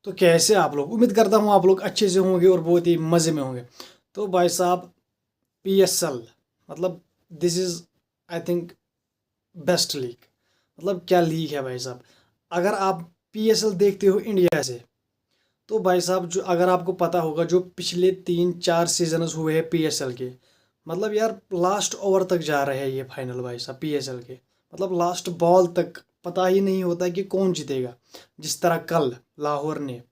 तो कैसे आप लोग, उम्मीद करता हूँ आप लोग अच्छे से होंगे और बहुत ही मज़े में होंगे। तो भाई साहब, PSL मतलब this is I think best league. मतलब क्या लीग है भाई साहब। अगर आप PSL देखते हो इंडिया से, तो भाई साहब जो, अगर आपको पता होगा, जो पिछले 3-4 सीजन्स हुए हैं PSL के, मतलब यार लास्ट ओवर तक जा रहे हैं ये फाइनल भाई साहब PSL के। मतलब लास्ट बॉल तक पता ही नहीं होता कि कौन जीतेगा। जिस तरह कल लाहौर ने,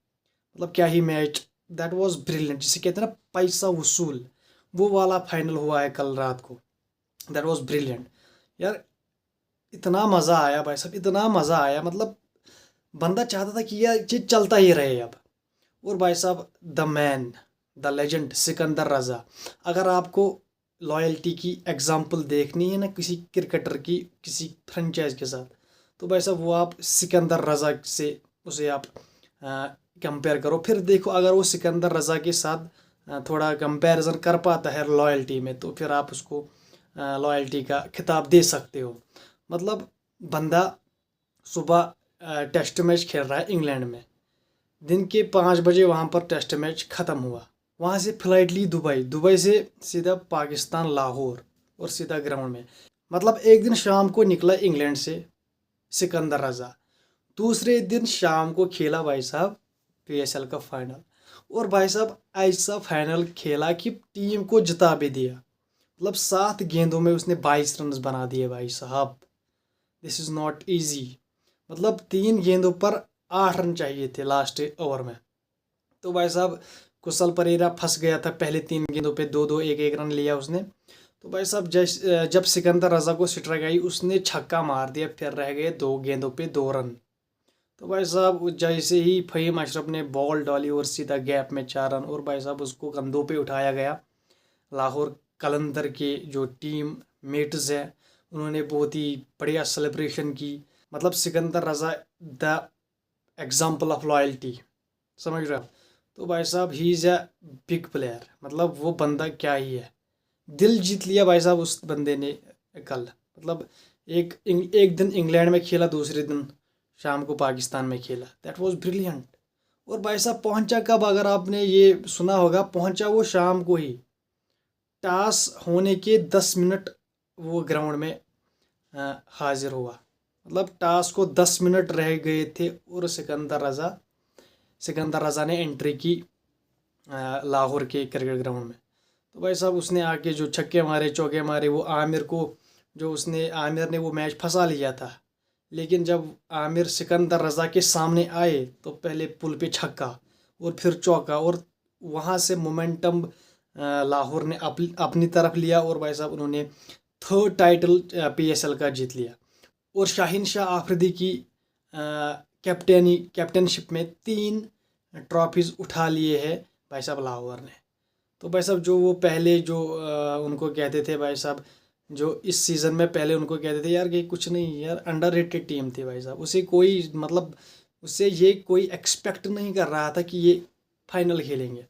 मतलब क्या ही मैच, दैट वाज ब्रिलियंट, जिसे कहते हैं ना पैसा वसूल, वो वाला फाइनल हुआ है कल रात को। दैट वाज ब्रिलियंट यार। इतना मज़ा आया भाई साहब, इतना मज़ा आया, मतलब बंदा चाहता था कि यार ये चलता ही रहे अब। और भाई साहब, the man, the legend Sikandar Raza. अगर आपको लॉयल्टी की एग्जांपल देखनी है ना किसी क्रिकेटर की, किसी फ्रेंचाइज के साथ, तो भाई साहब वो आप सिकंदर रज़ा से उसे आप कंपेयर करो। फिर देखो, अगर वो सिकंदर रज़ा के साथ थोड़ा कंपैरिजन कर पाता है लॉयल्टी में, तो फिर आप उसको लॉयल्टी का खिताब दे सकते हो। मतलब बंदा सुबह टेस्ट मैच खेल रहा है इंग्लैंड में, दिन के 5 बजे वहाँ पर टेस्ट मैच ख़त्म हुआ। वहाँ से फ्लाइट ली दुबई, दुबई से सीधा पाकिस्तान लाहौर, और सीधा ग्राउंड में। मतलब एक दिन शाम को निकला इंग्लैंड से सिकंदर रज़ा, दूसरे दिन शाम को खेला भाई साहब PSL का फाइनल। और भाई साहब ऐसा फाइनल खेला कि टीम को जिता भी दिया। मतलब 7 गेंदों में उसने 22 रन बना दिए भाई साहब। This is not easy. मतलब 3 गेंदों पर 8 रन चाहिए थे लास्ट ओवर में। तो भाई साहब कुशल परेरा फंस गया था, पहले 3 गेंदों पे 2-2 1-1 रन लिया उसने। तो भाई साहब जब सिकंदर रज़ा को स्ट्राइक आई, उसने छक्का मार दिया, फिर रह गए 2 गेंदों पे 2 रन। तो भाई साहब जैसे ही फ़हीम अशरफ ने बॉल डाली और सीधा गैप में 4 रन, और भाई साहब उसको कंधों पे उठाया गया। लाहौर कलंदर के जो टीम मेट्स हैं, उन्होंने बहुत ही बढ़िया सेलिब्रेशन की। मतलब सिकंदर रज़ा द एग्जाम्पल ऑफ लॉयल्टी, समझ रहे हो। तो भाई साहब he is a big player. मतलब वो बंदा क्या ही है, दिल जीत लिया भाई साहब उस बंदे ने कल। मतलब एक दिन इंग्लैंड में खेला, दूसरे दिन शाम को पाकिस्तान में खेला। That was brilliant. और भाई साहब पहुंचा कब, अगर आपने ये सुना होगा, पहुंचा वो शाम को ही। टॉस होने के 10 मिनट वो ग्राउंड में हाजिर हुआ। मतलब टॉस को 10 मिनट रह गए थे, और सिकंदर रज़ा ने एंट्री की लाहौर के क्रिकेट ग्राउंड में। तो भाई साहब उसने आके जो छक्के मारे, चौके मारे, वो आमिर को, जो उसने, आमिर ने वो मैच फंसा लिया था। लेकिन जब आमिर सिकंदर रज़ा के सामने आए, तो पहले पुल पे छक्का और फिर चौका, और वहाँ से मोमेंटम लाहौर ने अपनी तरफ लिया। और भाई साहब उन्होंने थर्ड टाइटल PSL का जीत लिया। और शाहीन शाह आफरीदी की कैप्टनशिप में 3 ट्रॉफीज़ उठा लिए हैं भाई साहब लाहौर ने। तो भाई साहब जो वो पहले जो उनको कहते थे भाई साहब, जो इस सीज़न में पहले उनको कहते थे यार कि कुछ नहीं यार, अंडररेटेड टीम थी भाई साहब, उसे कोई मतलब, उससे ये कोई एक्सपेक्ट नहीं कर रहा था कि ये फाइनल खेलेंगे।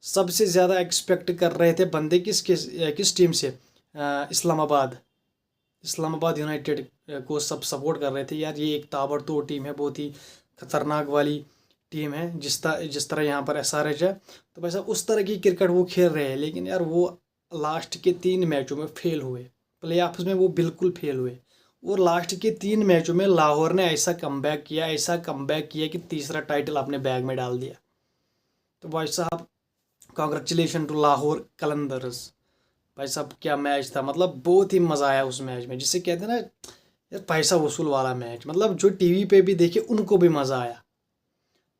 सबसे ज़्यादा एक्सपेक्ट कर रहे थे बंदे किस टीम से, इस्लामाबाद इस्लामाबाद यूनाइटेड को सब सपोर्ट कर रहे थे यार। ये एक ताबड़तोड़ टीम है, बहुत ही खतरनाक वाली टीम है, जिस तरह यहाँ पर SRH है। तो भाई साहब उस तरह की क्रिकेट वो खेल रहे हैं, लेकिन यार वो लास्ट के 3 मैचों में फेल हुए। प्ले ऑफ्स में वो बिल्कुल फेल हुए। और लास्ट के 3 मैचों में लाहौर ने ऐसा कमबैक किया, ऐसा कमबैक किया कि तीसरा टाइटल अपने बैग में डाल दिया। तो भाई साहब कॉन्ग्रेचुलेशन टू लाहौर कलंदर्स। भाई साहब क्या मैच था, मतलब बहुत ही मज़ा आया उस मैच में, जिसे कहते हैं ना यार पैसा वसूल वाला मैच। मतलब जो टीवी पे भी देखे उनको भी मज़ा आया।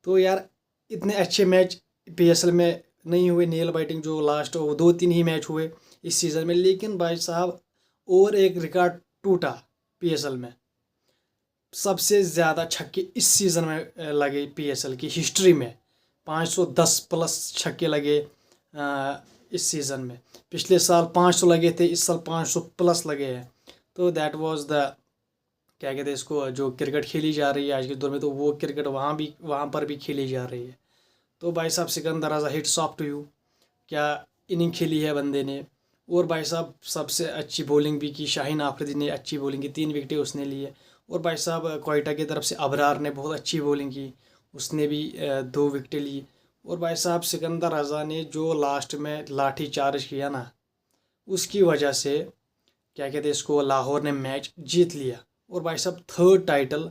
तो यार इतने अच्छे मैच PSL में नहीं हुए, नेल बाइटिंग जो लास्ट 2-3 ही मैच हुए इस सीज़न में। लेकिन भाई साहब और एक रिकॉर्ड टूटा PSL में। सबसे ज़्यादा छक्के इस सीज़न में लगे PSL की हिस्ट्री में। 510 प्लस छक्के लगे इस सीज़न में। पिछले साल 500 लगे थे, इस साल 500 प्लस लगे हैं। तो दैट वाज द, क्या कहते हैं इसको, जो क्रिकेट खेली जा रही है आज के दौर में, तो वो क्रिकेट वहाँ पर भी खेली जा रही है। तो भाई साहब सिकंदर रज़ा, हिट्स ऑफ टू यू। क्या इनिंग खेली है बंदे ने। और भाई साहब सबसे अच्छी बॉलिंग भी की, शाहीन आफरीदी ने अच्छी बॉलिंग की, 3 विकेटें उसने ली है। और भाई साहब कोयटा की तरफ से अबरार ने बहुत अच्छी बॉलिंग की, उसने भी 2 विकेटें ली। और भाई साहब सिकंदर रज़ा ने जो लास्ट में लाठी चार्ज किया ना, उसकी वजह से क्या कहते हैं इसको, लाहौर ने मैच जीत लिया और भाई साहब 3rd टाइटल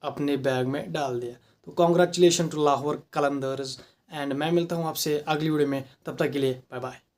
अपने बैग में डाल दिया। तो congratulation to Lahore Qalandars. And मैं मिलता हूँ आपसे अगली वीडियो में, तब तक के लिए बाय बाय।